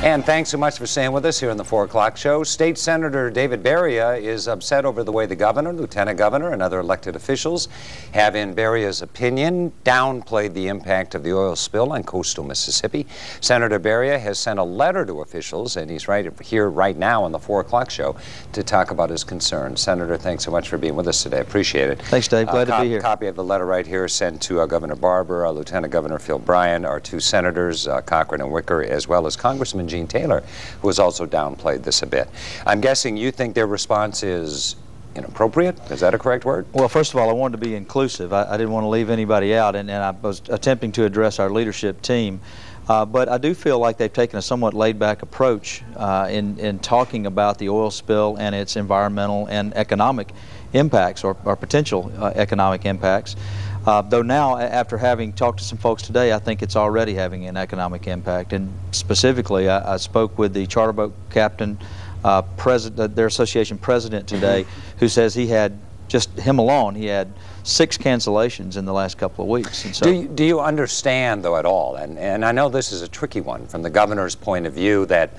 And thanks so much for staying with us here on the 4 o'clock show. State Senator David Baria is upset over the way the governor, lieutenant governor, and other elected officials have, in Baria's opinion, downplayed the impact of the oil spill on coastal Mississippi. Senator Baria has sent a letter to officials, and he's right here right now on the 4 o'clock show to talk about his concerns. Senator, thanks so much for being with us today. Appreciate it. Thanks, Dave. Glad to be here. A copy of the letter right here sent to Governor Barbour, Lieutenant Governor Phil Bryant, our two senators, Cochran and Wicker, as well as Congressman Gene Taylor, who has also downplayed this a bit. I'm guessing you think their response is inappropriate? Is that a correct word? Well, first of all, I wanted to be inclusive. I didn't want to leave anybody out, and I was attempting to address our leadership team. But I do feel like they've taken a somewhat laid-back approach in talking about the oil spill and its environmental and economic impacts, or potential economic impacts. Though now, after having talked to some folks today, I think it's already having an economic impact. And specifically, I spoke with the charter boat captain, their association president today, who says he had, just him alone, he had 6 cancellations in the last couple of weeks. And so, do you understand, though, at all, and I know this is a tricky one from the governor's point of view, that,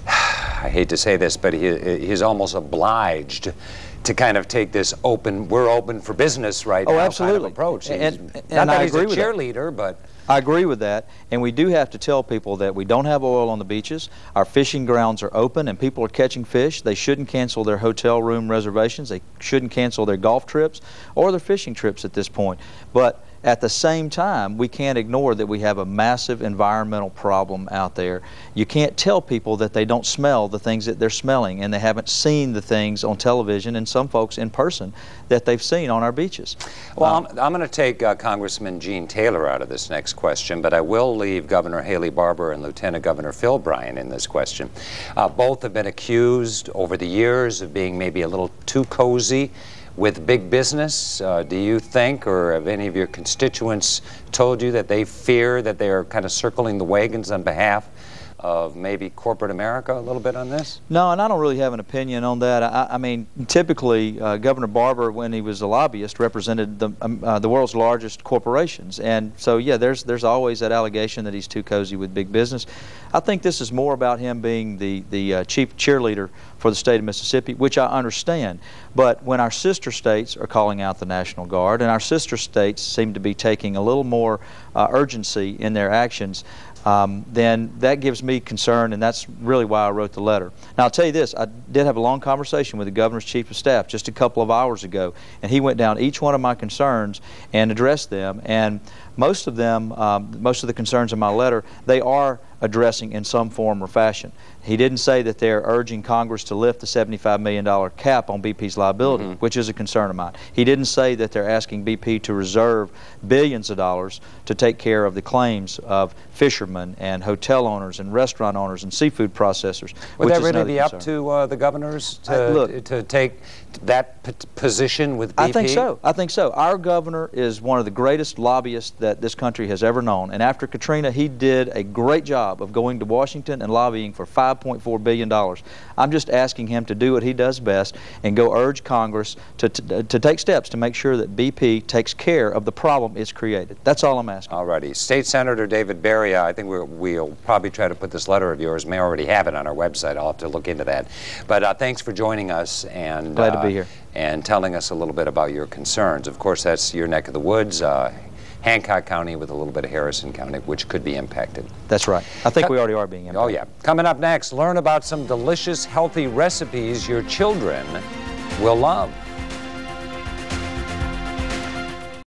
I hate to say this, but he's almost obliged to kind of take this we're open for business right now kind of approach. And not that I he's agree a with cheerleader, but... I agree with that, and we do have to tell people that we don't have oil on the beaches. Our fishing grounds are open and people are catching fish. They shouldn't cancel their hotel room reservations. They shouldn't cancel their golf trips or their fishing trips at this point. But at the same time, we can't ignore that we have a massive environmental problem out there. You can't tell people that they don't smell the things that they're smelling, and they haven't seen the things on television, and some folks in person, that they've seen on our beaches. Well, I'm going to take Congressman Gene Taylor out of this next question, but I will leave Governor Haley Barbour and Lieutenant Governor Phil Bryant in this question. Both have been accused over the years of being maybe a little too cozy with big business. Do you think, or have any of your constituents told you that they fear that they are kind of circling the wagons on behalf of maybe corporate America a little bit on this? No, and I don't really have an opinion on that. I mean, typically, Governor Barbour, when he was a lobbyist, represented the world's largest corporations. And so, yeah, there's always that allegation that he's too cozy with big business. I think this is more about him being the chief cheerleader for the state of Mississippi, which I understand. But when our sister states are calling out the National Guard, and our sister states seem to be taking a little more urgency in their actions, then that gives me concern, and that's really why I wrote the letter. Now, I'll tell you this, I did have a long conversation with the governor's chief of staff just a couple of hours ago, and he went down each one of my concerns and addressed them, and most of them, most of the concerns in my letter, they are addressing in some form or fashion. He didn't say that they're urging Congress to lift the $75 million cap on BP's liability, which is a concern of mine. He didn't say that they're asking BP to reserve billions of dollars to take care of the claims of fishermen and hotel owners and restaurant owners and seafood processors. Would that really be up to the governors to take that position with BP? I think so. I think so. Our governor is one of the greatest lobbyists that this country has ever known. And after Katrina, he did a great job of going to Washington and lobbying for $5.4 billion. I'm just asking him to do what he does best and go urge Congress to take steps to make sure that BP takes care of the problem it's created. That's all I'm asking. All righty. State Senator David Baria, I think we'll probably try to put this letter of yours, may already have it on our website. I'll have to look into that. But thanks for joining us, and glad to be here, and telling us a little bit about your concerns. Of course, that's your neck of the woods. Hancock County with a little bit of Harrison County, which could be impacted. That's right. I think we already are being impacted. Oh, yeah. Coming up next, learn about some delicious, healthy recipes your children will love.